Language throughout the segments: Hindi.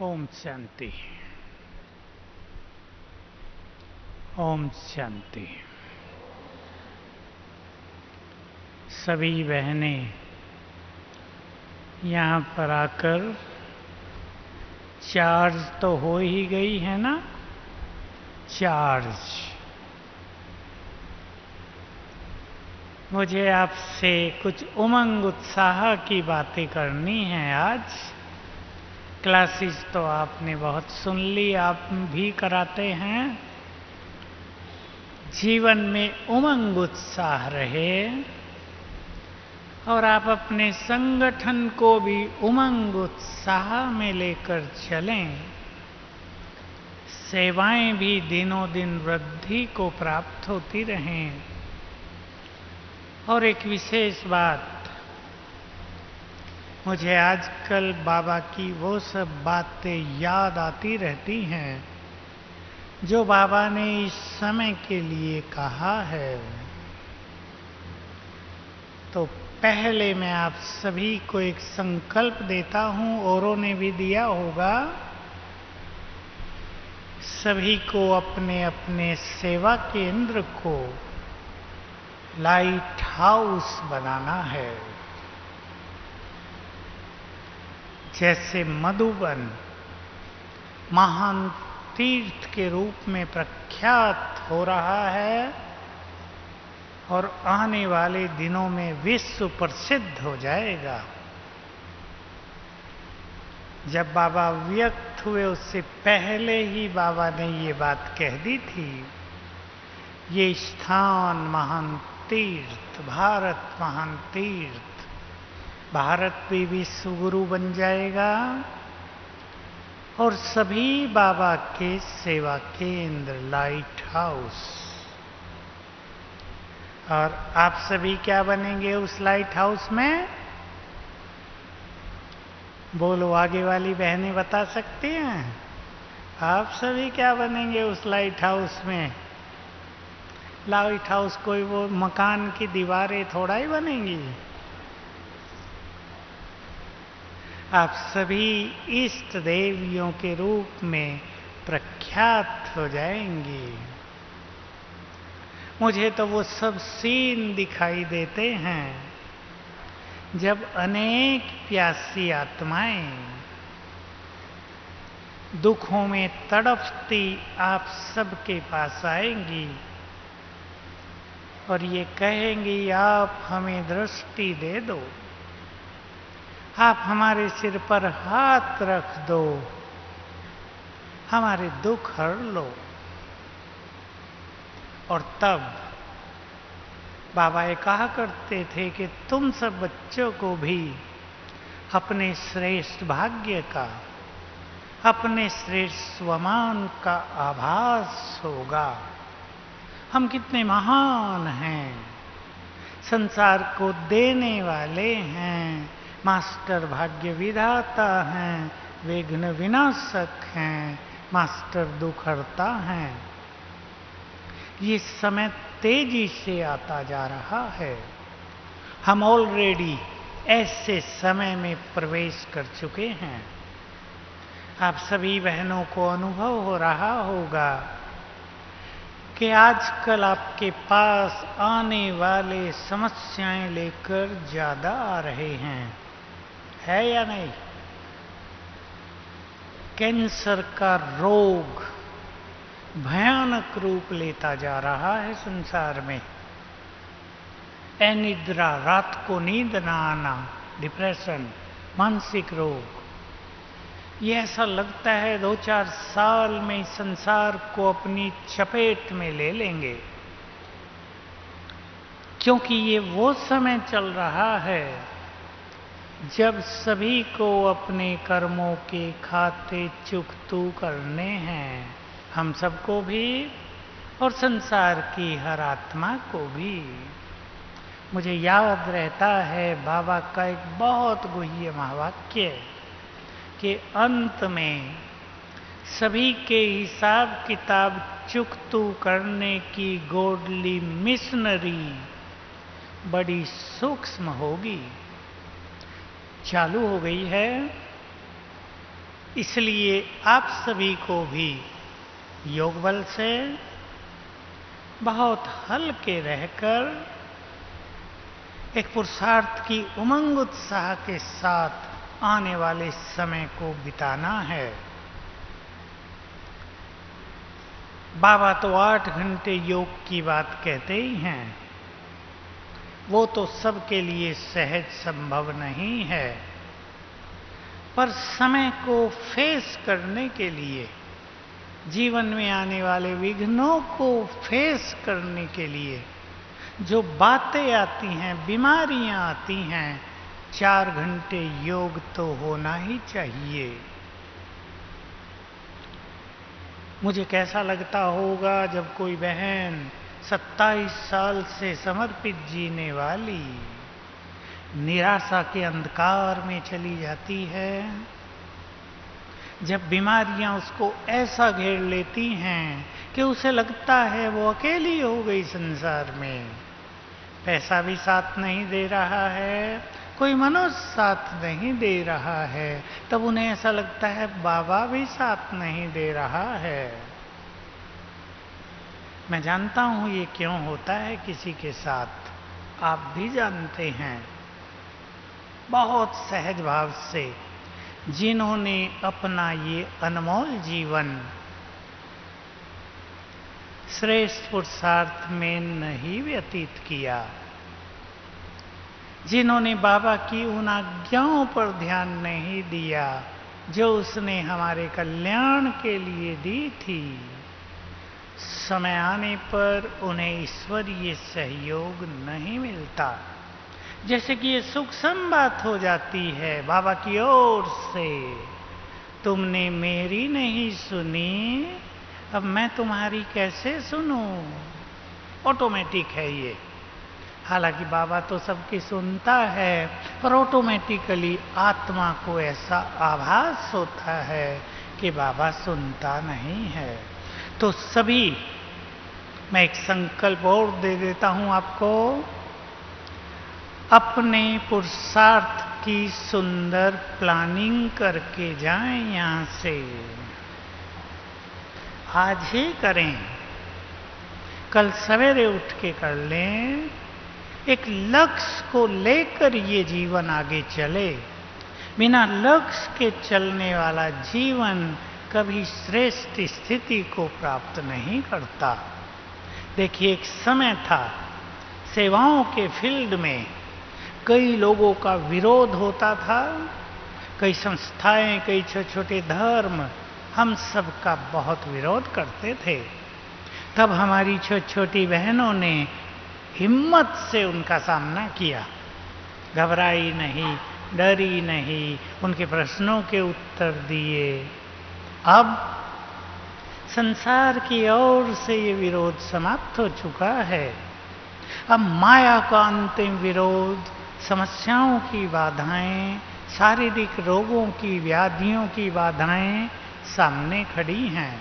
ओम शांति। ओम शांति। सभी बहनें यहाँ पर आकर चार्ज तो हो ही गई है ना। चार्ज। मुझे आपसे कुछ उमंग उत्साह की बातें करनी है आज। क्लासेस तो आपने बहुत सुन ली, आप भी कराते हैं। जीवन में उमंग उत्साह रहे और आप अपने संगठन को भी उमंग उत्साह में लेकर चलें। सेवाएं भी दिनों दिन वृद्धि को प्राप्त होती रहें। और एक विशेष बात, मुझे आजकल बाबा की वो सब बातें याद आती रहती हैं जो बाबा ने इस समय के लिए कहा है। तो पहले मैं आप सभी को एक संकल्प देता हूं, औरों ने भी दिया होगा। सभी को अपने अपने सेवा केंद्र को लाइट हाउस बनाना है। जैसे मधुबन महान तीर्थ के रूप में प्रख्यात हो रहा है और आने वाले दिनों में विश्व प्रसिद्ध हो जाएगा। जब बाबा व्यक्त हुए उससे पहले ही बाबा ने ये बात कह दी थी। ये स्थान महान तीर्थ, भारत महान तीर्थ, भारत भी विश्व गुरु बन जाएगा और सभी बाबा के सेवा केंद्र लाइट हाउस। और आप सभी क्या बनेंगे उस लाइट हाउस में? बोलो, आगे वाली बहनें बता सकती हैं। आप सभी क्या बनेंगे उस लाइट हाउस में? लाइट हाउस कोई वो मकान की दीवारें थोड़ा ही बनेंगी। आप सभी इष्ट देवियों के रूप में प्रख्यात हो जाएंगी। मुझे तो वो सब सीन दिखाई देते हैं जब अनेक प्यासी आत्माएं दुखों में तड़पती आप सबके पास आएंगी और ये कहेंगी, आप हमें दृष्टि दे दो, आप हमारे सिर पर हाथ रख दो, हमारे दुख हर लो। और तब बाबा ये कहा करते थे कि तुम सब बच्चों को भी अपने श्रेष्ठ भाग्य का, अपने श्रेष्ठ स्वमान का आभास होगा। हम कितने महान हैं, संसार को देने वाले हैं, मास्टर भाग्य विधाता हैं, विघ्न विनाशक हैं, मास्टर दुखहर्ता हैं। ये समय तेजी से आता जा रहा है। हम ऑलरेडी ऐसे समय में प्रवेश कर चुके हैं। आप सभी बहनों को अनुभव हो रहा होगा कि आजकल आपके पास आने वाले समस्याएं लेकर ज्यादा आ रहे हैं, है या नहीं? कैंसर का रोग भयानक रूप लेता जा रहा है संसार में। अनिद्रा, रात को नींद ना आना, डिप्रेशन, मानसिक रोग, ये ऐसा लगता है 2-4 साल में संसार को अपनी चपेट में ले लेंगे। क्योंकि ये वो समय चल रहा है जब सभी को अपने कर्मों के खाते चुकतू करने हैं, हम सबको भी और संसार की हर आत्मा को भी। मुझे याद रहता है बाबा का एक बहुत गुह्य महावाक्य कि अंत में सभी के हिसाब किताब चुकतू करने की गोडली मिशनरी बड़ी सूक्ष्म होगी। चालू हो गई है। इसलिए आप सभी को भी योग बल से बहुत हल्के रहकर एक पुरुषार्थ की उमंग उत्साह के साथ आने वाले समय को बिताना है। बाबा तो 8 घंटे योग की बात कहते ही हैं, वो तो सबके लिए सहज संभव नहीं है, पर समय को फेस करने के लिए, जीवन में आने वाले विघ्नों को फेस करने के लिए जो बातें आती हैं, बीमारियां आती हैं, 4 घंटे योग तो होना ही चाहिए। मुझे कैसा लगता होगा जब कोई बहन 27 साल से समर्पित जीने वाली निराशा के अंधकार में चली जाती है, जब बीमारियां उसको ऐसा घेर लेती हैं कि उसे लगता है वो अकेली हो गई संसार में, पैसा भी साथ नहीं दे रहा है, कोई मनुष्य साथ नहीं दे रहा है, तब उन्हें ऐसा लगता है बाबा भी साथ नहीं दे रहा है। मैं जानता हूं ये क्यों होता है किसी के साथ, आप भी जानते हैं। बहुत सहज भाव से जिन्होंने अपना ये अनमोल जीवन श्रेष्ठ पुरुषार्थ में नहीं व्यतीत किया, जिन्होंने बाबा की उन आज्ञाओं पर ध्यान नहीं दिया जो उसने हमारे कल्याण के लिए दी थी, समय आने पर उन्हें ईश्वरीय सहयोग नहीं मिलता। जैसे कि ये सूक्ष्म बात हो जाती है बाबा की ओर से, तुमने मेरी नहीं सुनी, अब मैं तुम्हारी कैसे सुनूं। ऑटोमेटिक है ये। हालांकि बाबा तो सबकी सुनता है, पर ऑटोमेटिकली आत्मा को ऐसा आभास होता है कि बाबा सुनता नहीं है। तो सभी, मैं एक संकल्प और दे देता हूं आपको, अपने पुरुषार्थ की सुंदर प्लानिंग करके जाएं यहां से। आज ही करें, कल सवेरे उठ के कर लें। एक लक्ष्य को लेकर ये जीवन आगे चले। बिना लक्ष्य के चलने वाला जीवन कभी श्रेष्ठ स्थिति को प्राप्त नहीं करता। देखिए, एक समय था सेवाओं के फील्ड में कई लोगों का विरोध होता था, कई संस्थाएं, कई छोटे छोटे धर्म हम सब का बहुत विरोध करते थे। तब हमारी छोटी छोटी बहनों ने हिम्मत से उनका सामना किया, घबराई नहीं, डरी नहीं, उनके प्रश्नों के उत्तर दिए। अब संसार की ओर से ये विरोध समाप्त हो चुका है। अब माया का अंतिम विरोध, समस्याओं की बाधाएं, शारीरिक रोगों की, व्याधियों की बाधाएं सामने खड़ी हैं।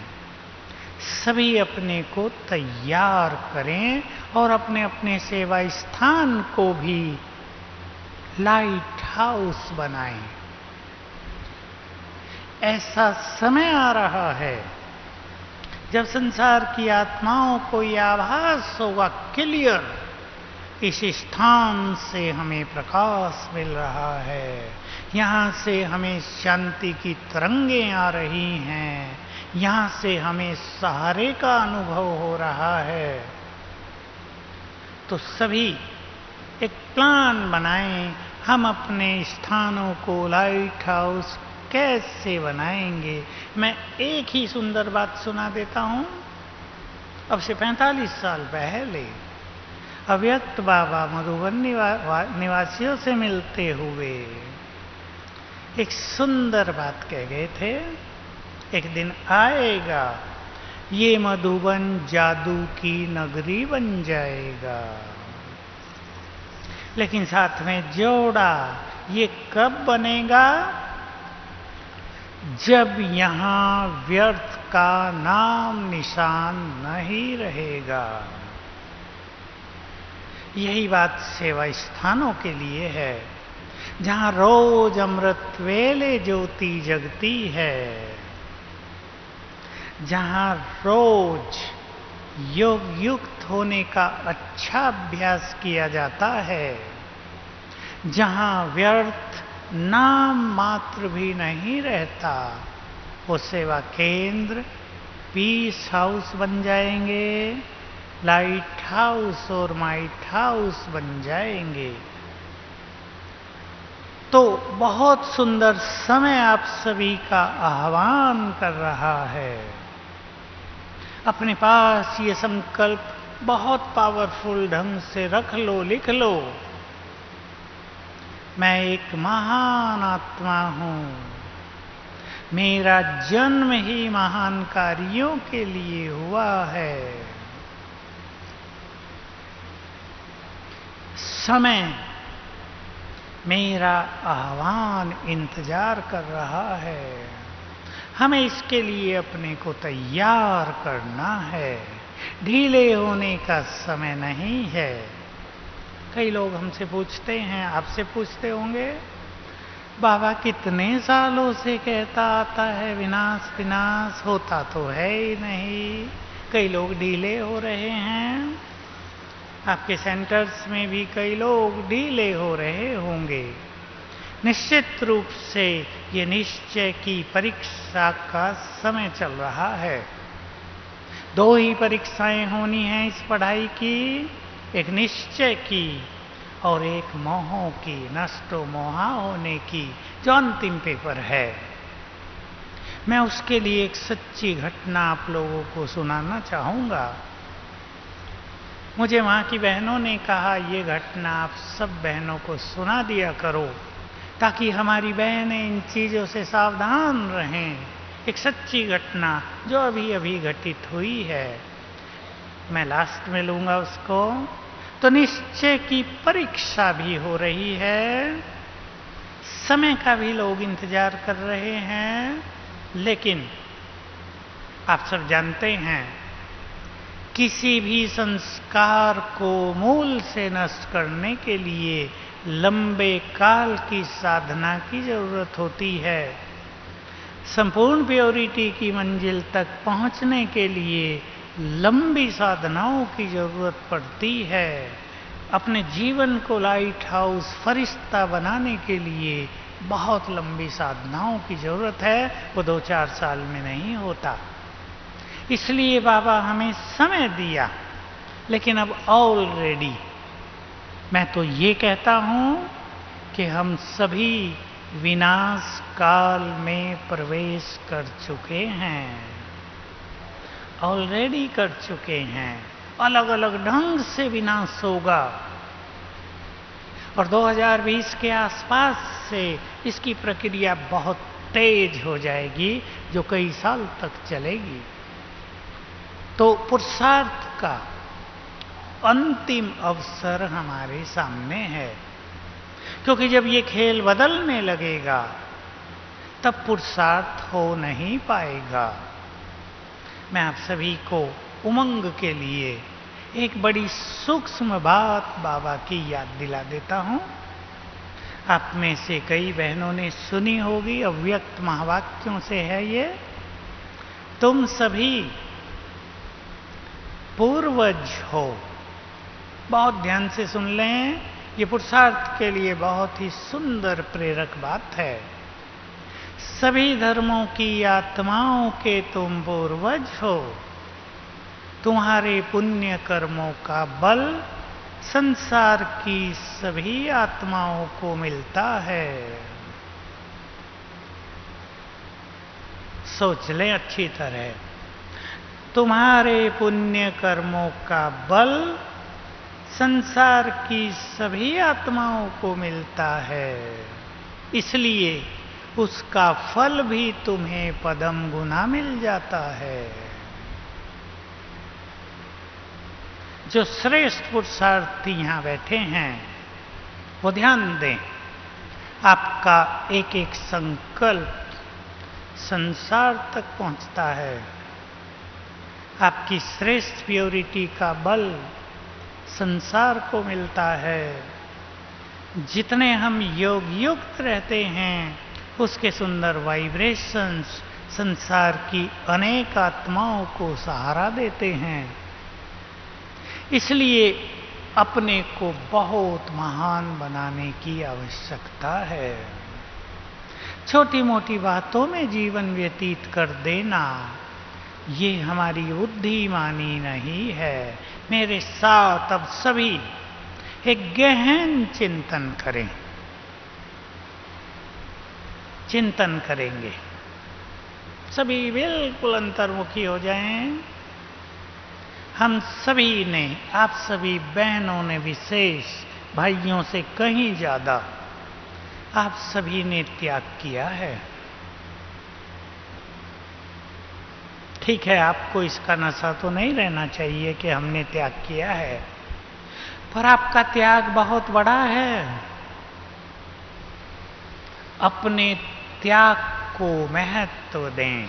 सभी अपने को तैयार करें और अपने अपने सेवा स्थान को भी लाइट हाउस बनाएं। ऐसा समय आ रहा है जब संसार की आत्माओं को यह आभास होगा क्लियर, इस स्थान से हमें प्रकाश मिल रहा है, यहाँ से हमें शांति की तरंगें आ रही हैं, यहाँ से हमें सहारे का अनुभव हो रहा है। तो सभी एक प्लान बनाएं, हम अपने स्थानों को लाइट हाउस कैसे बनाएंगे। मैं एक ही सुंदर बात सुना देता हूं। अब से 45 साल पहले अव्यक्त बाबा मधुबन निवासियों से मिलते हुए एक सुंदर बात कह गए थे, एक दिन आएगा ये मधुबन जादू की नगरी बन जाएगा। लेकिन साथ में जोड़ा, ये कब बनेगा? जब यहां व्यर्थ का नाम निशान नहीं रहेगा। यही बात सेवा स्थानों के लिए है। जहां रोज अमृत वेले ज्योति जगती है, जहां रोज योग युक्त होने का अच्छा अभ्यास किया जाता है, जहां व्यर्थ नाम मात्र भी नहीं रहता, वो सेवा केंद्र पीस हाउस बन जाएंगे, लाइट हाउस और माइट हाउस बन जाएंगे। तो बहुत सुंदर समय आप सभी का आह्वान कर रहा है। अपने पास ये संकल्प बहुत पावरफुल ढंग से रख लो, लिख लो। मैं एक महान आत्मा हूं, मेरा जन्म ही महान कार्यों के लिए हुआ है। समय मेरा आह्वान इंतजार कर रहा है, हमें इसके लिए अपने को तैयार करना है, ढीले होने का समय नहीं है। कई लोग हमसे पूछते हैं, आपसे पूछते होंगे, बाबा कितने सालों से कहता आता है विनाश विनाश, होता तो है ही नहीं। कई लोग ढीले हो रहे हैं, आपके सेंटर्स में भी कई लोग ढीले हो रहे होंगे। निश्चित रूप से ये निश्चय की परीक्षा का समय चल रहा है। दो ही परीक्षाएं होनी हैं इस पढ़ाई की, एक निश्चय की और एक मोहों की, नष्टो मोहा होने की, जो अंतिम पेपर है। मैं उसके लिए एक सच्ची घटना आप लोगों को सुनाना चाहूंगा। मुझे वहां की बहनों ने कहा, ये घटना आप सब बहनों को सुना दिया करो, ताकि हमारी बहनें इन चीजों से सावधान रहें। एक सच्ची घटना जो अभी अभी घटित हुई है, मैं लास्ट में लूंगा उसको। तो निश्चय की परीक्षा भी हो रही है, समय का भी लोग इंतजार कर रहे हैं, लेकिन आप सब जानते हैं किसी भी संस्कार को मूल से नष्ट करने के लिए लंबे काल की साधना की जरूरत होती है। संपूर्ण प्योरिटी की मंजिल तक पहुंचने के लिए लंबी साधनाओं की जरूरत पड़ती है। अपने जीवन को लाइट हाउस फरिश्ता बनाने के लिए बहुत लंबी साधनाओं की जरूरत है, वो 2-4 साल में नहीं होता। इसलिए बाबा हमें समय दिया, लेकिन अब ऑलरेडी मैं तो ये कहता हूं कि हम सभी विनाश काल में प्रवेश कर चुके हैं, ऑलरेडी कर चुके हैं। अलग अलग ढंग से विनाश होगा और 2020 के आसपास से इसकी प्रक्रिया बहुत तेज हो जाएगी, जो कई साल तक चलेगी। तो पुरुषार्थ का अंतिम अवसर हमारे सामने है, क्योंकि जब ये खेल बदलने लगेगा तब पुरुषार्थ हो नहीं पाएगा। मैं आप सभी को उमंग के लिए एक बड़ी सूक्ष्म बात बाबा की याद दिला देता हूं। आप में से कई बहनों ने सुनी होगी, अव्यक्त महावाक्यों से है ये। तुम सभी पूर्वज हो। बहुत ध्यान से सुन लें, ये पुरुषार्थ के लिए बहुत ही सुंदर प्रेरक बात है। सभी धर्मों की आत्माओं के तुम पूर्वज हो। तुम्हारे पुण्य कर्मों का बल संसार की सभी आत्माओं को मिलता है। सोच लें अच्छी तरह, तुम्हारे पुण्य कर्मों का बल संसार की सभी आत्माओं को मिलता है, इसलिए उसका फल भी तुम्हें पदम गुना मिल जाता है। जो श्रेष्ठ पुरुषार्थी यहां बैठे हैं वो ध्यान दें, आपका एक एक संकल्प संसार तक पहुंचता है। आपकी श्रेष्ठ प्योरिटी का बल संसार को मिलता है। जितने हम योग युक्त रहते हैं, उसके सुंदर वाइब्रेशंस संसार की अनेक आत्माओं को सहारा देते हैं। इसलिए अपने को बहुत महान बनाने की आवश्यकता है। छोटी मोटी बातों में जीवन व्यतीत कर देना ये हमारी बुद्धिमानी नहीं है। मेरे साथ अब सभी एक गहन चिंतन करें। चिंतन करेंगे, सभी बिल्कुल अंतर्मुखी हो जाएं। हम सभी ने, आप सभी बहनों ने विशेष, भाइयों से कहीं ज्यादा आप सभी ने त्याग किया है। ठीक है, आपको इसका नशा तो नहीं रहना चाहिए कि हमने त्याग किया है, पर आपका त्याग बहुत बड़ा है। अपने त्याग को महत्व दें।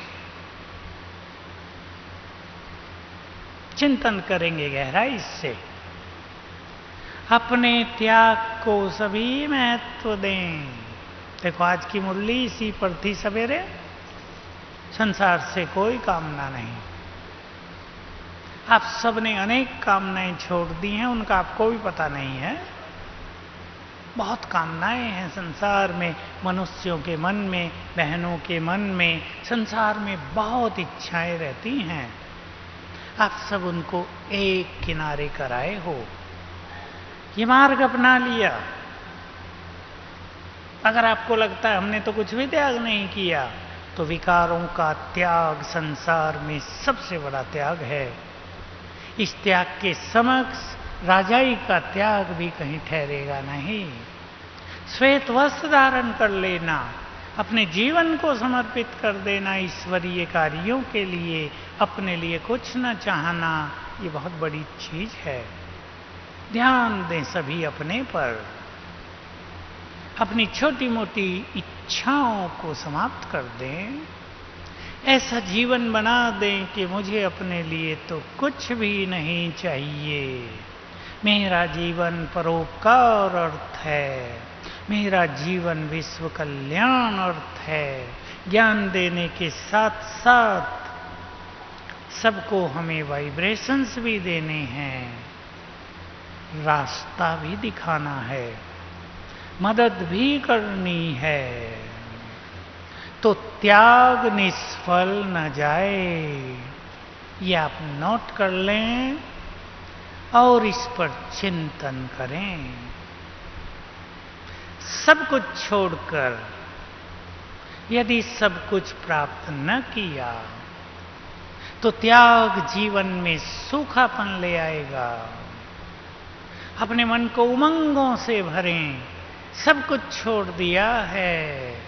चिंतन करेंगे गहराई से। अपने त्याग को सभी महत्व दें। देखो, आज की मुरली इसी पर थी सवेरे। संसार से कोई कामना नहीं। आप सबने अनेक कामनाएं छोड़ दी हैं, उनका आपको भी पता नहीं है। बहुत कामनाएं हैं संसार में, मनुष्यों के मन में, बहनों के मन में, संसार में बहुत इच्छाएं रहती हैं। आप सब उनको एक किनारे कराए हो, ये मार्ग अपना लिया। अगर आपको लगता है हमने तो कुछ भी त्याग नहीं किया, तो विकारों का त्याग संसार में सबसे बड़ा त्याग है। इस त्याग के समक्ष राजाई का त्याग भी कहीं ठहरेगा नहीं। श्वेत वस्त्र धारण कर लेना, अपने जीवन को समर्पित कर देना ईश्वरीय कार्यों के लिए, अपने लिए कुछ न चाहना, ये बहुत बड़ी चीज है। ध्यान दें सभी अपने पर। अपनी छोटी मोटी इच्छाओं को समाप्त कर दें। ऐसा जीवन बना दें कि मुझे अपने लिए तो कुछ भी नहीं चाहिए। मेरा जीवन परोपकार अर्थ है। मेरा जीवन विश्व कल्याण अर्थ है। ज्ञान देने के साथ साथ सबको हमें वाइब्रेशंस भी देने हैं, रास्ता भी दिखाना है, मदद भी करनी है। तो त्याग निष्फल न जाए, ये आप नोट कर लें और इस पर चिंतन करें। सब कुछ छोड़कर यदि सब कुछ प्राप्त न किया, तो त्याग जीवन में सूखापन ले आएगा। अपने मन को उमंगों से भरें। सब कुछ छोड़ दिया है,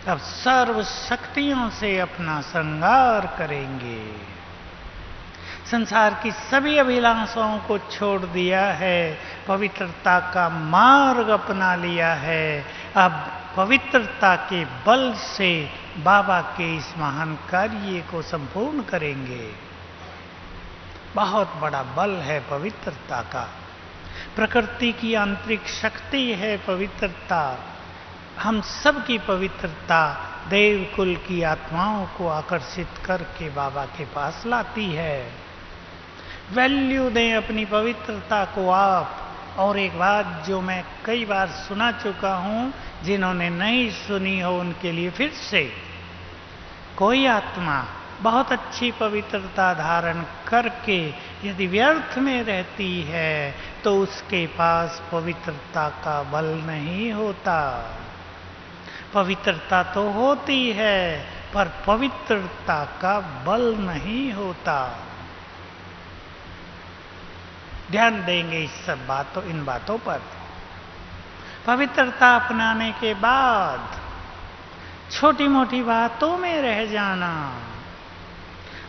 अब सर्व शक्तियों से अपना श्रृंगार करेंगे। संसार की सभी अभिलाषाओं को छोड़ दिया है, पवित्रता का मार्ग अपना लिया है। अब पवित्रता के बल से बाबा के इस महान कार्य को संपूर्ण करेंगे। बहुत बड़ा बल है पवित्रता का। प्रकृति की आंतरिक शक्ति है पवित्रता। हम सब की पवित्रता देव कुल की आत्माओं को आकर्षित करके बाबा के पास लाती है। वैल्यू दें अपनी पवित्रता को आप। और एक बात जो मैं कई बार सुना चुका हूं, जिन्होंने नहीं सुनी हो उनके लिए फिर से, कोई आत्मा बहुत अच्छी पवित्रता धारण करके यदि व्यर्थ में रहती है, तो उसके पास पवित्रता का बल नहीं होता। पवित्रता तो होती है, पर पवित्रता का बल नहीं होता। ध्यान देंगे इन बातों पर। पवित्रता अपनाने के बाद छोटी मोटी बातों में रह जाना,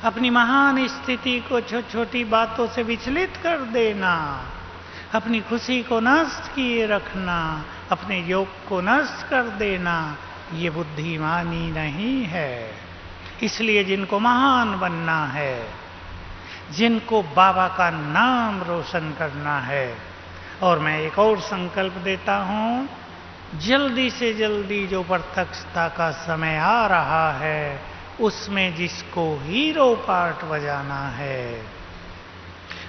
अपनी महान स्थिति को छोटी बातों से विचलित कर देना, अपनी खुशी को नष्ट किए रखना, अपने योग को नष्ट कर देना, ये बुद्धिमानी नहीं है। इसलिए जिनको महान बनना है, जिनको बाबा का नाम रोशन करना है, और मैं एक और संकल्प देता हूं, जल्दी से जल्दी जो प्रत्यक्षता का समय आ रहा है उसमें जिसको हीरो पार्ट बजाना है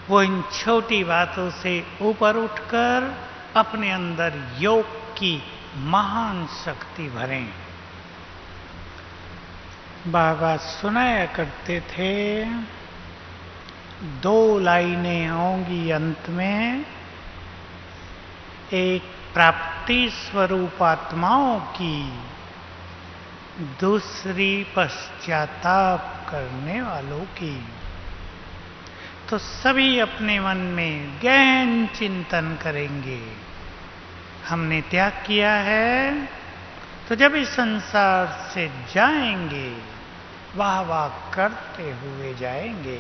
वो इन छोटी बातों से ऊपर उठकर अपने अंदर योग की महान शक्ति भरें। बाबा सुनाया करते थे, 2 लाइनें होंगी अंत में, एक प्राप्ति स्वरूप आत्माओं की, दूसरी पश्चाताप करने वालों की। तो सभी अपने मन में गहन चिंतन करेंगे, हमने त्याग किया है तो जब इस संसार से जाएंगे वाह वाह करते हुए जाएंगे,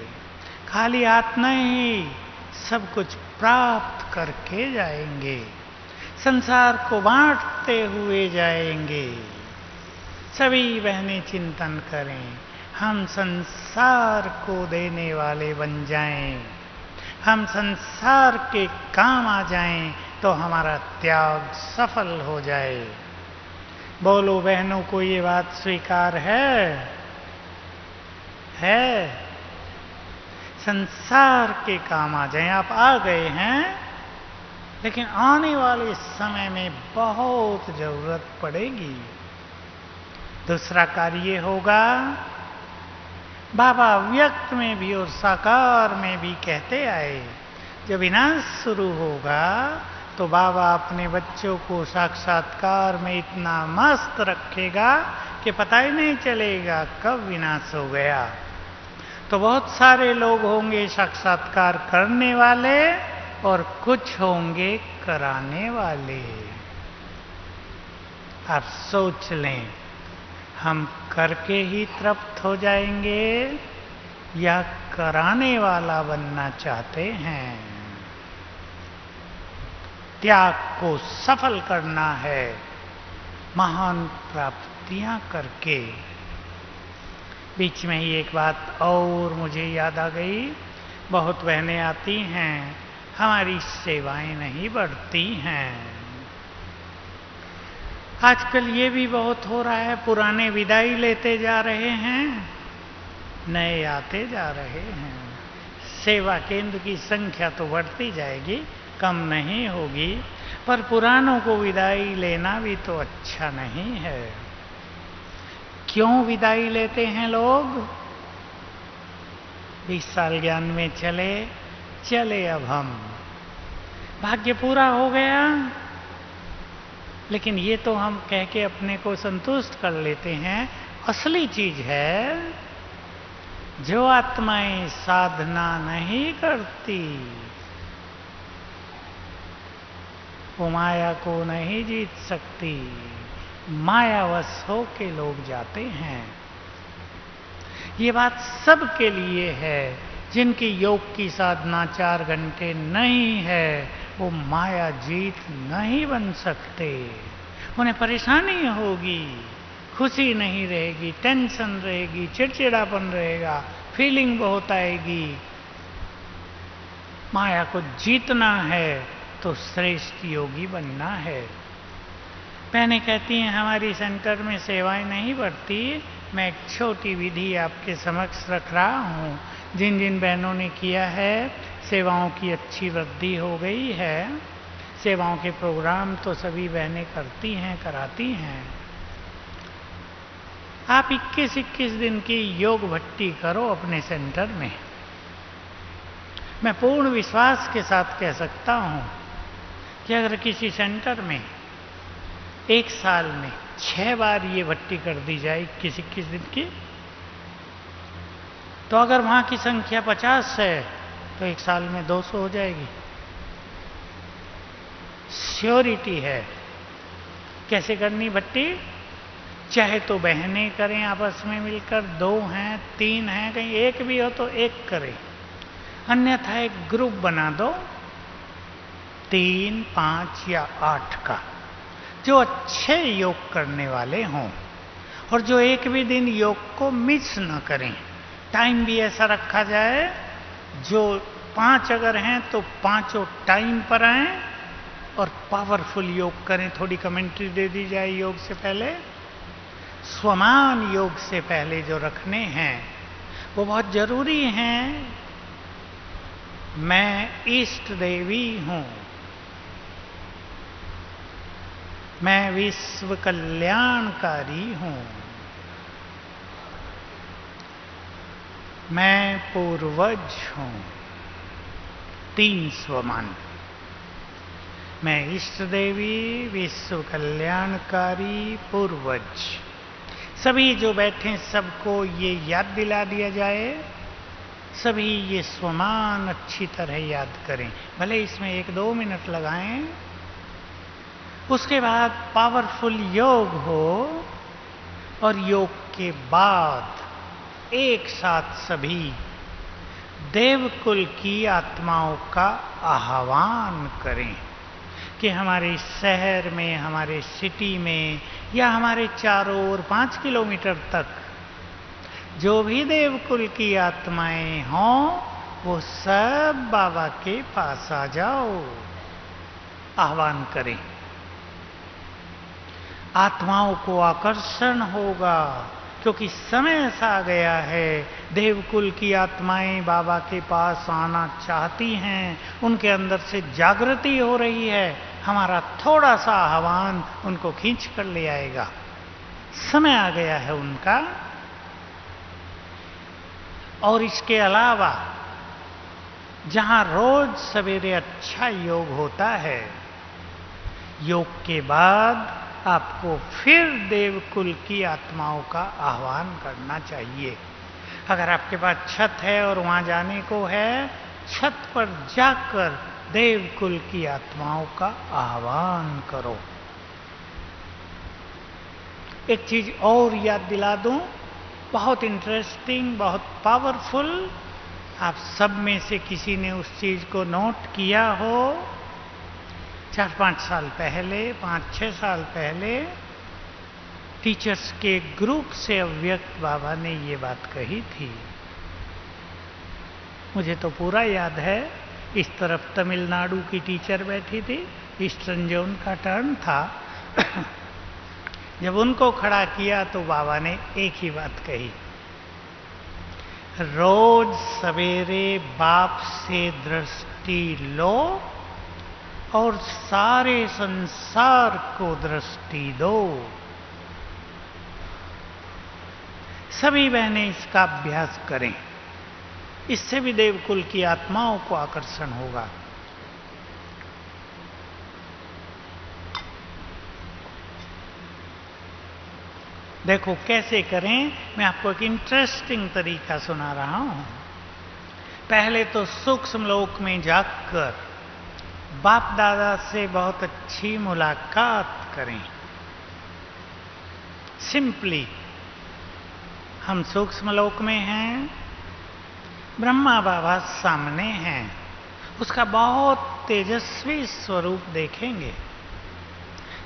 खाली हाथ नहीं सब कुछ प्राप्त करके जाएंगे, संसार को बांटते हुए जाएंगे। सभी बहनें चिंतन करें, हम संसार को देने वाले बन जाएं, हम संसार के काम आ जाएं तो हमारा त्याग सफल हो जाए। बोलो बहनों को ये बात स्वीकार है? संसार के काम आ जाएं। आप आ गए हैं लेकिन आने वाले समय में बहुत जरूरत पड़ेगी। दूसरा कार्य होगा, बाबा व्यक्त में भी और साकार में भी कहते आए, जब विनाश शुरू होगा तो बाबा अपने बच्चों को साक्षात्कार में इतना मस्त रखेगा कि पता ही नहीं चलेगा कब विनाश हो गया। तो बहुत सारे लोग होंगे साक्षात्कार करने वाले और कुछ होंगे कराने वाले। आप सोच लें, हम करके ही तृप्त हो जाएंगे या कराने वाला बनना चाहते हैं? त्याग को सफल करना है महान प्राप्तियां करके। बीच में ही एक बात और मुझे याद आ गई, बहुत बहनें आती हैं, हमारी सेवाएं नहीं बढ़ती हैं। आजकल ये भी बहुत हो रहा है, पुराने विदाई लेते जा रहे हैं, नए आते जा रहे हैं। सेवा केंद्र की संख्या तो बढ़ती जाएगी, कम नहीं होगी, पर पुरानों को विदाई लेना भी तो अच्छा नहीं है। क्यों विदाई लेते हैं लोग? 20 साल ज्ञान में चले अब हम, भाग्य पूरा हो गया। लेकिन ये तो हम कह के अपने को संतुष्ट कर लेते हैं। असली चीज है, जो आत्माएं साधना नहीं करती वो माया को नहीं जीत सकती, मायावश होके लोग जाते हैं। ये बात सबके लिए है। जिनकी योग की साधना 4 घंटे नहीं है वो माया जीत नहीं बन सकते। उन्हें परेशानी होगी, खुशी नहीं रहेगी, टेंशन रहेगी, चिड़चिड़ापन रहेगा, फीलिंग बहुत आएगी। माया को जीतना है तो श्रेष्ठ योगी बनना है। बहनें कहती हैं हमारी सेंटर में सेवाएं नहीं बढ़ती। मैं एक छोटी विधि आपके समक्ष रख रहा हूँ। जिन जिन बहनों ने किया है, सेवाओं की अच्छी वृद्धि हो गई है। सेवाओं के प्रोग्राम तो सभी बहनें करती हैं, कराती हैं। आप 21-21 दिन की योग भट्टी करो अपने सेंटर में। मैं पूर्ण विश्वास के साथ कह सकता हूँ कि अगर किसी सेंटर में 1 साल में 6 बार ये भट्टी कर दी जाए 21-21 दिन की, तो अगर वहां की संख्या 50 है तो 1 साल में 200 हो जाएगी। श्योरिटी है। कैसे करनी भट्टी? चाहे तो बहनें करें आपस में मिलकर, 2 हैं 3 हैं, कहीं 1 भी हो तो 1 करें, अन्यथा एक ग्रुप बना दो 3, 5 या 8 का, जो अच्छे योग करने वाले हों और जो एक भी दिन योग को मिस न करें। टाइम भी ऐसा रखा जाए, जो 5 अगर हैं तो 5 टाइम पर आएं और पावरफुल योग करें। थोड़ी कमेंट्री दे दी जाए योग से पहले। स्वमान योग से पहले जो रखने हैं वो बहुत जरूरी हैं। मैं इष्ट देवी हूं, मैं विश्व कल्याणकारी हूं, मैं पूर्वज हूं। 3 स्वमान। मैं इष्ट देवी, विश्व कल्याणकारी, पूर्वज। सभी जो बैठे सबको ये याद दिला दिया जाए। सभी ये स्वमान अच्छी तरह याद करें, भले इसमें 1-2 मिनट लगाएं। उसके बाद पावरफुल योग हो और योग के बाद एक साथ सभी देवकुल की आत्माओं का आह्वान करें कि हमारे शहर में, हमारे सिटी में या हमारे चारों ओर 5 किलोमीटर तक जो भी देवकुल की आत्माएं हों वो सब बाबा के पास आ जाओ। आह्वान करें। आत्माओं को आकर्षण होगा क्योंकि समय ऐसा आ गया है। देवकुल की आत्माएं बाबा के पास आना चाहती हैं, उनके अंदर से जागृति हो रही है। हमारा थोड़ा सा आह्वान उनको खींच कर ले आएगा। समय आ गया है उनका। और इसके अलावा जहां रोज सवेरे अच्छा योग होता है, योग के बाद आपको फिर देवकुल की आत्माओं का आह्वान करना चाहिए। अगर आपके पास छत है और वहां जाने को है, छत पर जाकर देवकुल की आत्माओं का आह्वान करो। एक चीज और याद दिला दूं, बहुत इंटरेस्टिंग, बहुत पावरफुल। आप सब में से किसी ने उस चीज को नोट किया हो। 4-5 साल पहले, 5-6 साल पहले टीचर्स के ग्रुप से अव्यक्त बाबा ने ये बात कही थी। मुझे तो पूरा याद है। इस तरफ तमिलनाडु की टीचर बैठी थी, ईस्टर्न जोन का टर्न था। जब उनको खड़ा किया तो बाबा ने एक ही बात कही, रोज सवेरे बाप से दृष्टि लो और सारे संसार को दृष्टि दो। सभी बहनें इसका अभ्यास करें। इससे भी देवकुल की आत्माओं को आकर्षण होगा। देखो कैसे करें। मैं आपको एक इंटरेस्टिंग तरीका सुना रहा हूं। पहले तो सूक्ष्म लोक में जाकर बाप दादा से बहुत अच्छी मुलाकात करें। सिंपली हम सूक्ष्म लोक में हैं, ब्रह्मा बाबा सामने हैं, उसका बहुत तेजस्वी स्वरूप देखेंगे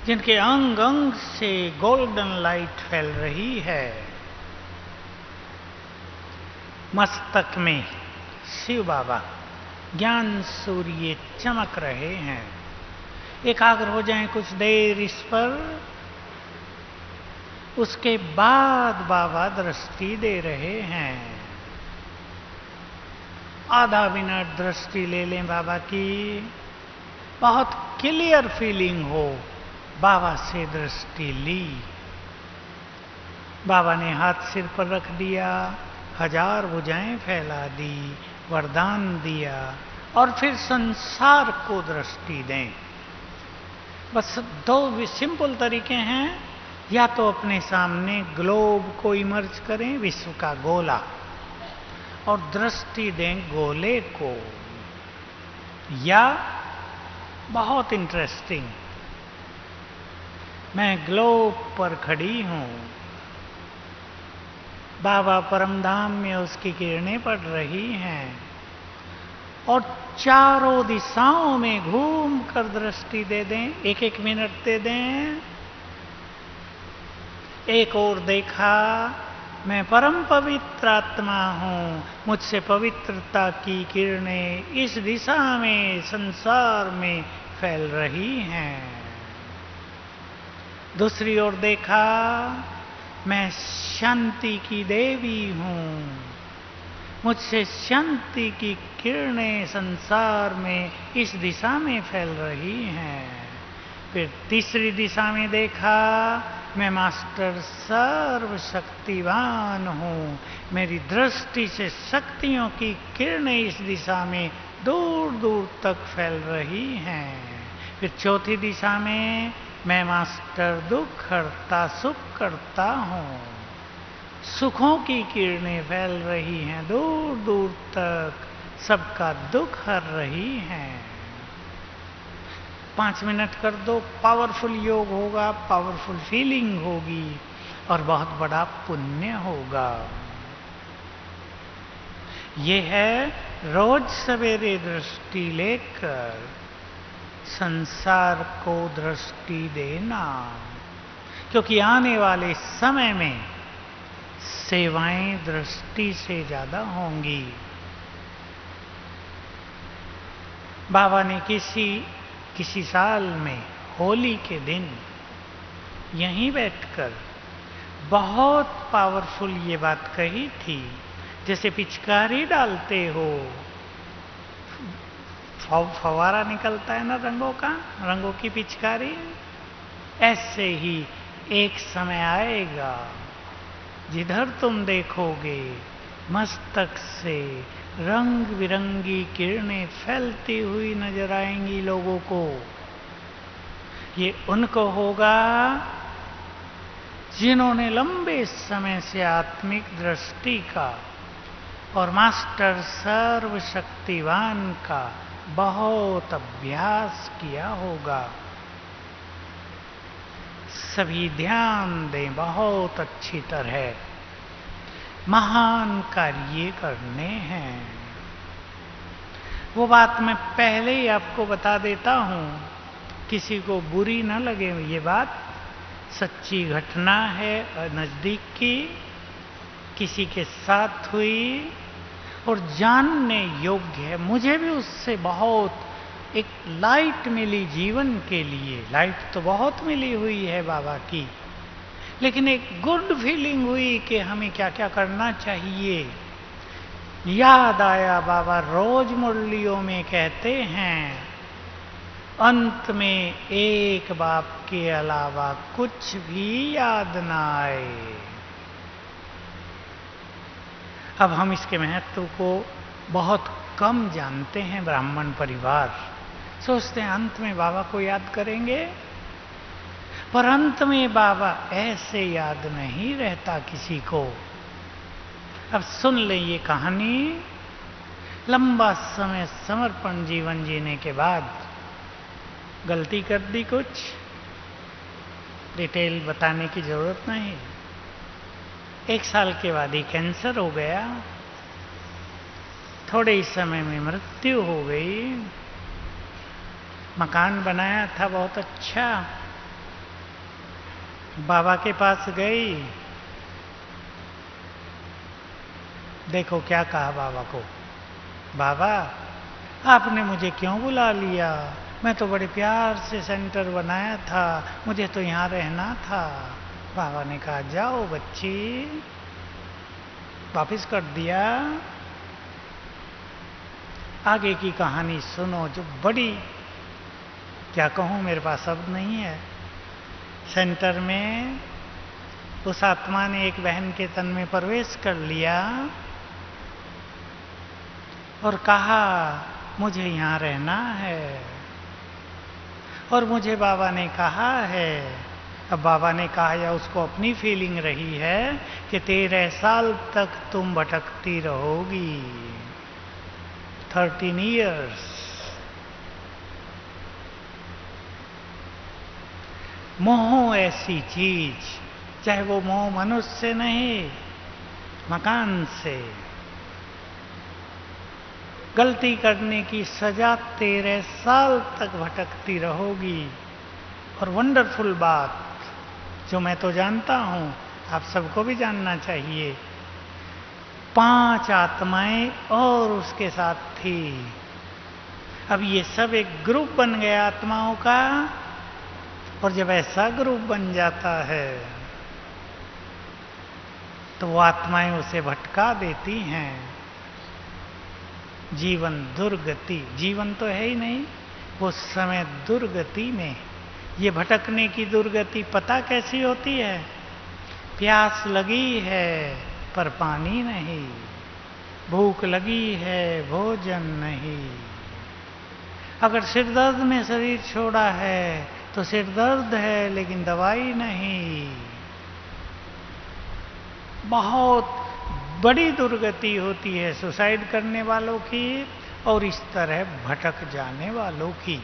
जिनके अंग अंग से गोल्डन लाइट फैल रही है। मस्तक में शिव बाबा ज्ञान सूर्य चमक रहे हैं। एकाग्र हो जाएं कुछ देर इस पर। उसके बाद बाबा दृष्टि दे रहे हैं। आधा मिनट दृष्टि ले लें बाबा की। बहुत क्लियर फीलिंग हो। बाबा से दृष्टि ली, बाबा ने हाथ सिर पर रख दिया, 1000 भुजाएं फैला दी, वरदान दिया और फिर संसार को दृष्टि दें। बस 2 सिंपल तरीके हैं। या तो अपने सामने ग्लोब को इमर्ज करें, विश्व का गोला, और दृष्टि दें गोले को। या बहुत इंटरेस्टिंग, मैं ग्लोब पर खड़ी हूं, बाबा परमधाम में उसकी किरणें पड़ रही हैं और चारों दिशाओं में घूम कर दृष्टि दे दें। 1-1 मिनट दे दें। एक और देखा, मैं परम पवित्र आत्मा हूं, मुझसे पवित्रता की किरणें इस दिशा में, संसार में फैल रही हैं। दूसरी ओर देखा, मैं शांति की देवी हूँ, मुझसे शांति की किरणें संसार में इस दिशा में फैल रही हैं। फिर तीसरी दिशा में देखा, मैं मास्टर सर्वशक्तिवान हूँ, मेरी दृष्टि से शक्तियों की किरणें इस दिशा में दूर दूर तक फैल रही हैं। फिर चौथी दिशा में, मैं मास्टर दुख हरता सुख करता हूँ, सुखों की किरणें फैल रही हैं दूर दूर तक, सबका दुख हर रही हैं। 5 मिनट कर दो, पावरफुल योग होगा, पावरफुल फीलिंग होगी और बहुत बड़ा पुण्य होगा। ये है रोज सवेरे दृष्टि लेकर संसार को दृष्टि देना, क्योंकि आने वाले समय में सेवाएं दृष्टि से ज्यादा होंगी। बाबा ने किसी साल में होली के दिन यहीं बैठकर बहुत पावरफुल ये बात कही थी। जैसे पिचकारी डालते हो, फवारा निकलता है ना रंगों का, रंगों की पिचकारी, ऐसे ही एक समय आएगा जिधर तुम देखोगे मस्तक से रंग बिरंगी किरणें फैलती हुई नजर आएंगी लोगों को। ये उनको होगा जिन्होंने लंबे समय से आत्मिक दृष्टि का और मास्टर सर्वशक्तिवान का बहुत अभ्यास किया होगा। सभी ध्यान दें बहुत अच्छी तरह, महान कार्य करने हैं। वो बात मैं पहले ही आपको बता देता हूं, किसी को बुरी न लगे। ये बात सच्ची घटना है, नजदीक की, किसी के साथ हुई और जानने योग्य है। मुझे भी उससे बहुत एक लाइट मिली जीवन के लिए। लाइट तो बहुत मिली हुई है बाबा की, लेकिन एक गुड फीलिंग हुई कि हमें क्या क्या करना चाहिए। याद आया, बाबा रोज मुरलियों में कहते हैं, अंत में एक बाप के अलावा कुछ भी याद ना आए। अब हम इसके महत्व को बहुत कम जानते हैं। ब्राह्मण परिवार सोचते हैं अंत में बाबा को याद करेंगे, पर अंत में बाबा ऐसे याद नहीं रहता किसी को। अब सुन लें ये कहानी। लंबा समय समर्पण जीवन जीने के बाद गलती कर दी कुछ, डिटेल बताने की जरूरत नहीं। 1 साल के बाद ही कैंसर हो गया, थोड़े ही समय में मृत्यु हो गई। मकान बनाया था बहुत अच्छा, बाबा के पास गई, देखो क्या कहा बाबा को, बाबा आपने मुझे क्यों बुला लिया, मैं तो बड़े प्यार से सेंटर बनाया था, मुझे तो यहाँ रहना था। बाबा ने कहा जाओ बच्ची, वापिस कर दिया। आगे की कहानी सुनो जो बड़ी, क्या कहूँ मेरे पास शब्द नहीं है। सेंटर में उस आत्मा ने एक बहन के तन में प्रवेश कर लिया और कहा मुझे यहाँ रहना है, और मुझे बाबा ने कहा है, अब बाबा ने कहा या उसको अपनी फीलिंग रही है कि 13 साल तक तुम भटकती रहोगी, 13 इयर्स। मोह ऐसी चीज, चाहे वो मोह मनुष्य से नहीं, मकान से, गलती करने की सजा 13 साल तक भटकती रहोगी। और वंडरफुल बात जो मैं तो जानता हूं, आप सबको भी जानना चाहिए, 5 आत्माएं और उसके साथ थी। अब ये सब एक ग्रुप बन गया आत्माओं का, और जब ऐसा ग्रुप बन जाता है तो वो आत्माएं उसे भटका देती हैं। जीवन दुर्गति, जीवन तो है ही नहीं, वो समय दुर्गति में। ये भटकने की दुर्गति पता कैसी होती है? प्यास लगी है पर पानी नहीं, भूख लगी है भोजन नहीं। अगर सिर दर्द में शरीर छोड़ा है तो सिर दर्द है लेकिन दवाई नहीं। बहुत बड़ी दुर्गति होती है सुसाइड करने वालों की और इस तरह भटक जाने वालों की।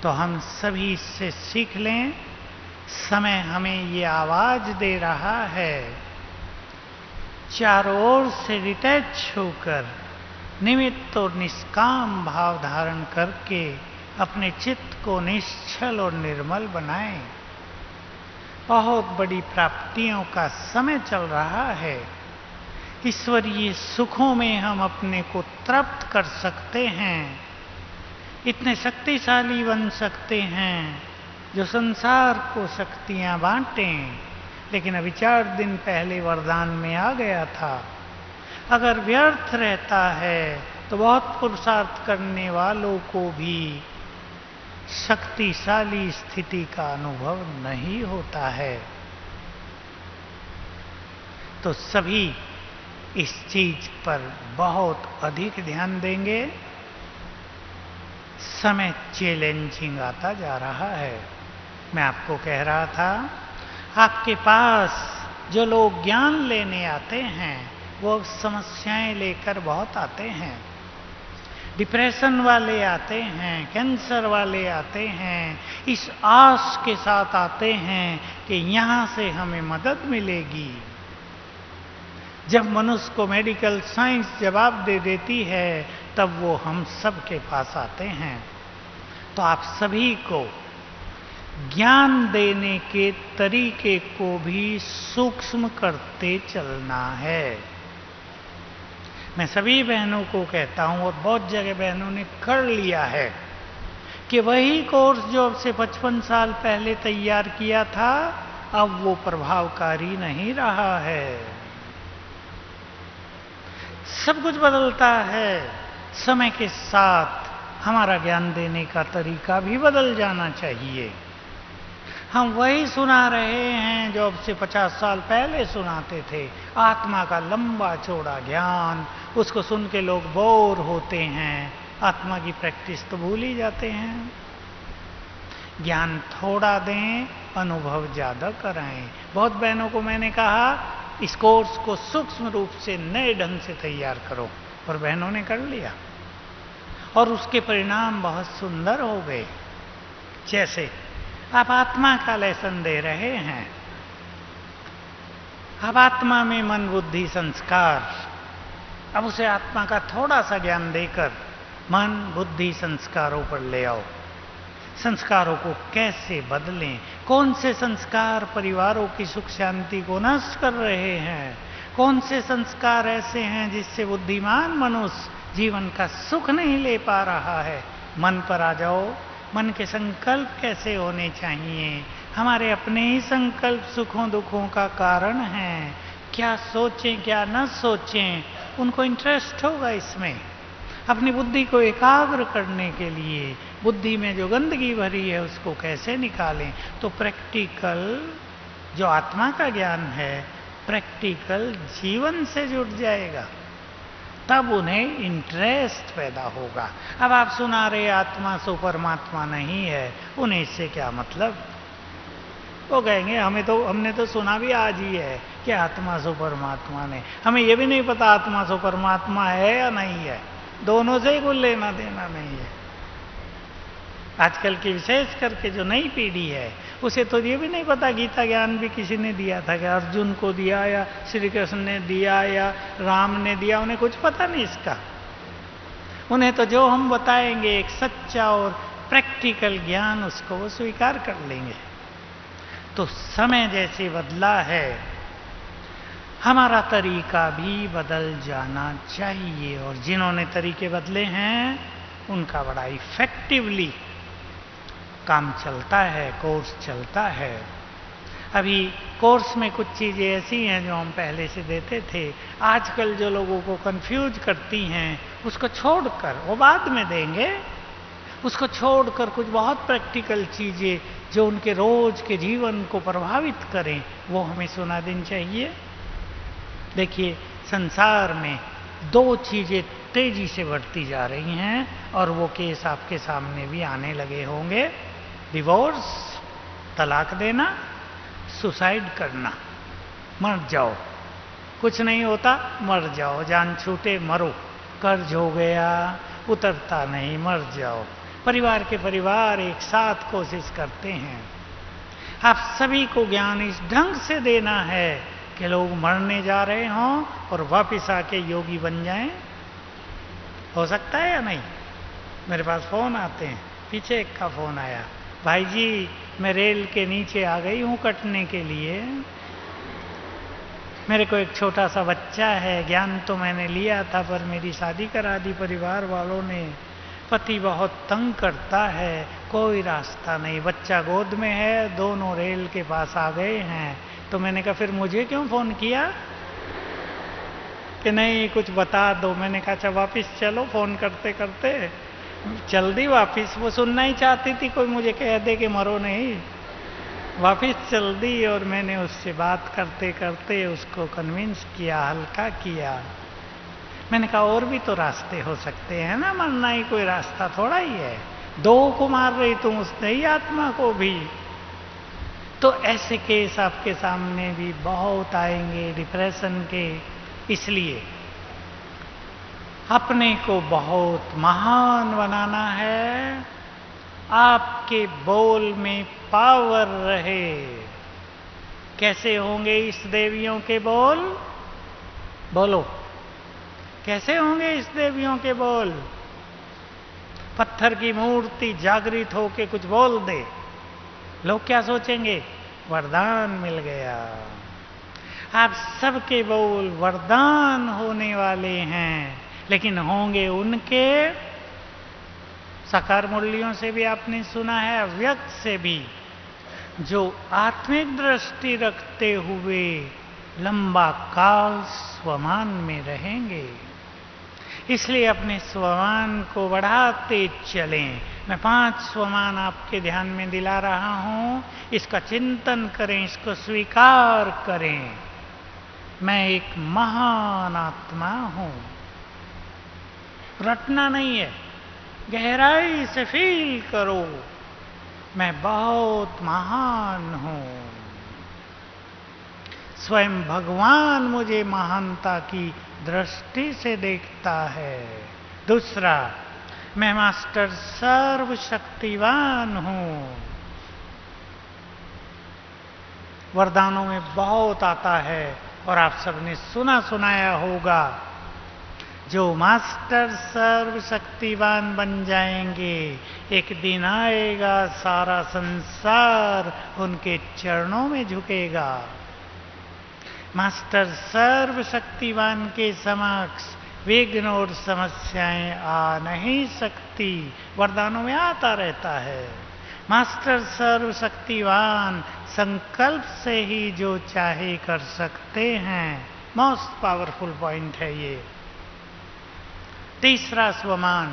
तो हम सभी इससे सीख लें, समय हमें ये आवाज दे रहा है, चारों ओर से डिटैच होकर निमित्त और निष्काम भाव धारण करके अपने चित्त को निश्चल और निर्मल बनाएं। बहुत बड़ी प्राप्तियों का समय चल रहा है। ईश्वरीय सुखों में हम अपने को तृप्त कर सकते हैं, इतने शक्तिशाली बन सकते हैं जो संसार को शक्तियां बांटें। लेकिन अभी 4 दिन पहले वरदान में आ गया था, अगर व्यर्थ रहता है तो बहुत पुरुषार्थ करने वालों को भी शक्तिशाली स्थिति का अनुभव नहीं होता है। तो सभी इस चीज पर बहुत अधिक ध्यान देंगे। समय चैलेंजिंग आता जा रहा है। मैं आपको कह रहा था, आपके पास जो लोग ज्ञान लेने आते हैं वो समस्याएं लेकर बहुत आते हैं। डिप्रेशन वाले आते हैं, कैंसर वाले आते हैं, इस आस के साथ आते हैं कि यहां से हमें मदद मिलेगी। जब मनुष्य को मेडिकल साइंस जवाब दे देती है तब वो हम सब के पास आते हैं। तो आप सभी को ज्ञान देने के तरीके को भी सूक्ष्म करते चलना है। मैं सभी बहनों को कहता हूं, और बहुत जगह बहनों ने कर लिया है, कि वही कोर्स जो अब से 55 साल पहले तैयार किया था अब वो प्रभावकारी नहीं रहा है। सब कुछ बदलता है, समय के साथ हमारा ज्ञान देने का तरीका भी बदल जाना चाहिए। हम वही सुना रहे हैं जो अब से 50 साल पहले सुनाते थे, आत्मा का लंबा चौड़ा ज्ञान। उसको सुन के लोग बोर होते हैं, आत्मा की प्रैक्टिस तो भूल ही जाते हैं। ज्ञान थोड़ा दें, अनुभव ज्यादा कराएं। बहुत बहनों को मैंने कहा इस कोर्स को सूक्ष्म रूप से नए ढंग से तैयार करो, और बहनों ने कर लिया और उसके परिणाम बहुत सुंदर हो गए। जैसे आप आत्मा का लेसन दे रहे हैं, अब आत्मा में मन बुद्धि संस्कार, अब उसे आत्मा का थोड़ा सा ज्ञान देकर मन बुद्धि संस्कारों पर ले आओ। संस्कारों को कैसे बदलें, कौन से संस्कार परिवारों की सुख शांति को नष्ट कर रहे हैं, कौन से संस्कार ऐसे हैं जिससे बुद्धिमान मनुष्य जीवन का सुख नहीं ले पा रहा है। मन पर आ जाओ, मन के संकल्प कैसे होने चाहिए, हमारे अपने ही संकल्प सुखों दुखों का कारण है। क्या सोचें क्या न सोचें, उनको इंटरेस्ट होगा इसमें। अपनी बुद्धि को एकाग्र करने के लिए बुद्धि में जो गंदगी भरी है उसको कैसे निकालें। तो प्रैक्टिकल जो आत्मा का ज्ञान है प्रैक्टिकल जीवन से जुड़ जाएगा, तब उन्हें इंटरेस्ट पैदा होगा। अब आप सुना रहे आत्मा सो परमात्मा नहीं है, उन्हें इससे क्या मतलब। वो कहेंगे हमने तो सुना भी आज ही है कि आत्मा सो परमात्मा ने, हमें ये भी नहीं पता आत्मा सो परमात्मा है या नहीं है, दोनों से ही कोई लेना देना नहीं है। आजकल की विशेष करके जो नई पीढ़ी है उसे तो ये भी नहीं पता गीता ज्ञान भी किसी ने दिया था, कि अर्जुन को दिया या श्री कृष्ण ने दिया या राम ने दिया, उन्हें कुछ पता नहीं इसका। उन्हें तो जो हम बताएंगे एक सच्चा और प्रैक्टिकल ज्ञान, उसको वो स्वीकार कर लेंगे। तो समय जैसे बदला है हमारा तरीका भी बदल जाना चाहिए, और जिन्होंने तरीके बदले हैं उनका बड़ा इफेक्टिवली काम चलता है, कोर्स चलता है। अभी कोर्स में कुछ चीज़ें ऐसी हैं जो हम पहले से देते थे, आजकल जो लोगों को कंफ्यूज करती हैं उसको छोड़कर, वो बाद में देंगे, उसको छोड़कर कुछ बहुत प्रैक्टिकल चीज़ें जो उनके रोज के जीवन को प्रभावित करें वो हमें सुना देनी चाहिए। देखिए, संसार में दो चीज़ें तेजी से बढ़ती जा रही हैं और वो केस आपके सामने भी आने लगे होंगे। डिवोर्स, तलाक देना, सुसाइड करना। मर जाओ, कुछ नहीं होता, मर जाओ, जान छूटे मरो, कर्ज हो गया उतरता नहीं, मर जाओ। परिवार के परिवार एक साथ कोशिश करते हैं। आप सभी को ज्ञान इस ढंग से देना है कि लोग मरने जा रहे हों और वापिस आके योगी बन जाएं। हो सकता है या नहीं? मेरे पास फोन आते हैं, पीछे एक का फोन आया, भाई जी मैं रेल के नीचे आ गई हूं कटने के लिए, मेरे को एक छोटा सा बच्चा है, ज्ञान तो मैंने लिया था पर मेरी शादी करा दी परिवार वालों ने, पति बहुत तंग करता है, कोई रास्ता नहीं, बच्चा गोद में है, दोनों रेल के पास आ गए हैं। तो मैंने कहा फिर मुझे क्यों फोन किया कि नहीं कुछ बता दो। मैंने कहा अच्छा वापिस चलो, फोन करते करते चल दी वापिस। वो सुनना ही चाहती थी कोई मुझे कह दे कि मरो नहीं, वापिस चल दी। और मैंने उससे बात करते करते उसको कन्विंस किया, हल्का किया। मैंने कहा और भी तो रास्ते हो सकते हैं ना, मरना ही कोई रास्ता थोड़ा ही है, दो को मार रही तुम, उसने ही आत्मा को भी। तो ऐसे केस आपके सामने भी बहुत आएंगे डिप्रेशन के। इसलिए अपने को बहुत महान बनाना है, आपके बोल में पावर रहे। कैसे होंगे इस देवियों के बोल? बोलो, कैसे होंगे इस देवियों के बोल? पत्थर की मूर्ति जागृत होके कुछ बोल दे, लोग क्या सोचेंगे? वरदान मिल गया। आप सबके बोल वरदान होने वाले हैं, लेकिन होंगे उनके साकार मूल्यों से भी आपने सुना है, अव्यक्त से भी, जो आत्मिक दृष्टि रखते हुए लंबा काल स्वमान में रहेंगे। इसलिए अपने स्वमान को बढ़ाते चलें। मैं 5 स्वमान आपके ध्यान में दिला रहा हूं, इसका चिंतन करें, इसको स्वीकार करें। मैं एक महान आत्मा हूं, रटना नहीं है, गहराई से फील करो, मैं बहुत महान हूं। स्वयं भगवान मुझे महानता की दृष्टि से देखता है। दूसरा, मैं मास्टर सर्वशक्तिवान हूं। वरदानों में बहुत आता है और आप सबने सुना सुनाया होगा, जो मास्टर सर्वशक्तिवान बन जाएंगे, एक दिन आएगा सारा संसार उनके चरणों में झुकेगा। मास्टर सर्वशक्तिवान के समक्ष विघ्न और समस्याएं आ नहीं सकती, वरदानों में आता रहता है। मास्टर सर्वशक्तिवान संकल्प से ही जो चाहे कर सकते हैं। मोस्ट पावरफुल पॉइंट है ये। तीसरा स्वमान,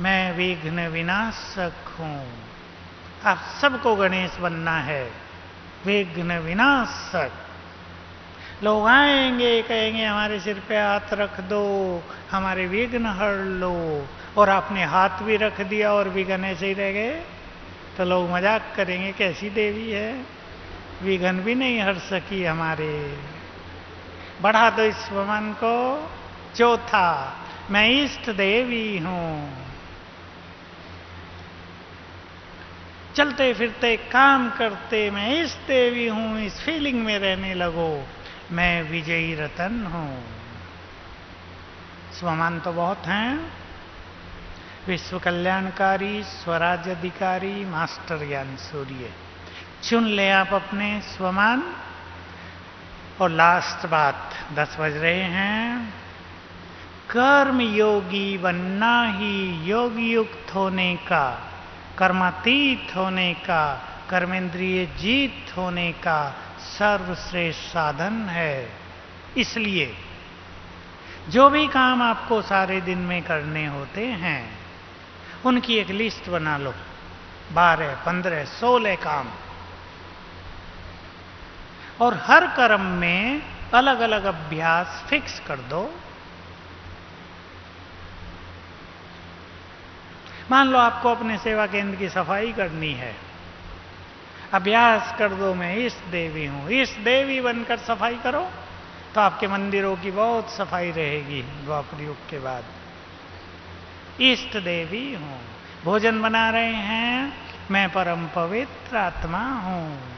मैं विघ्न विनाशक हूं। आप सबको गणेश बनना है, विघ्न विनाशक। लोग आएंगे कहेंगे हमारे सिर पे हाथ रख दो, हमारे विघ्न हर लो, और आपने हाथ भी रख दिया और विघ्न ऐसे ही रह गए, तो लोग मजाक करेंगे कैसी देवी है, विघ्न भी नहीं हर सकी हमारे। बढ़ा दो इस स्वमान को। चौथा, मैं इष्ट देवी हूं। चलते फिरते काम करते मैं इष्ट देवी हूं, इस फीलिंग में रहने लगो। मैं विजयी रतन हूं। स्वमान तो बहुत हैं, विश्व कल्याणकारी, स्वराज अधिकारी, मास्टर ज्ञान सूर्य। चुन ले आप अपने स्वमान। और लास्ट बात, 10 बज रहे हैं, कर्म योगी बनना ही योग युक्त होने का, कर्मातीत होने का, कर्मेंद्रिय जीत होने का सर्वश्रेष्ठ साधन है। इसलिए जो भी काम आपको सारे दिन में करने होते हैं, उनकी एक लिस्ट बना लो, 12, 15, 16 काम, और हर कर्म में अलग अलग अभ्यास फिक्स कर दो। मान लो आपको अपने सेवा केंद्र की सफाई करनी है, अभ्यास कर दो मैं इष्ट देवी हूं, इष्ट देवी बनकर सफाई करो, तो आपके मंदिरों की बहुत सफाई रहेगी द्वापर युग के बाद। इष्ट देवी हूं, भोजन बना रहे हैं, मैं परम पवित्र आत्मा हूं,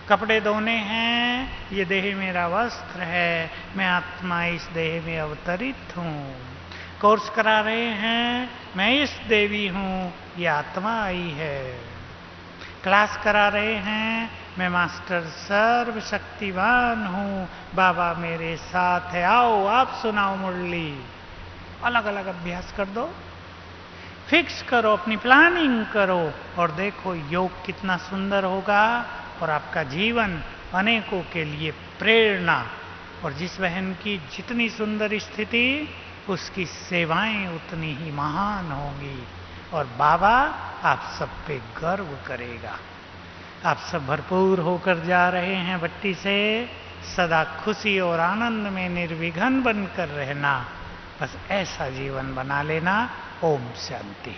कपड़े धोने हैं, ये देह मेरा वस्त्र है, मैं आत्मा इस देह में अवतरित हूं। कोर्स करा रहे हैं, मैं इस देवी हूं, ये आत्मा आई है। क्लास करा रहे हैं, मैं मास्टर सर्वशक्तिवान हूं, बाबा मेरे साथ है, आओ आप सुनाओ मुरली। अलग अलग अभ्यास कर दो, फिक्स करो, अपनी प्लानिंग करो, और देखो योग कितना सुंदर होगा, और आपका जीवन अनेकों के लिए प्रेरणा। और जिस बहन की जितनी सुंदर स्थिति, उसकी सेवाएं उतनी ही महान होंगी, और बाबा आप सब पे गर्व करेगा। आप सब भरपूर होकर जा रहे हैं भट्टी से, सदा खुशी और आनंद में निर्विघ्न बनकर रहना, बस ऐसा जीवन बना लेना। ओम शांति।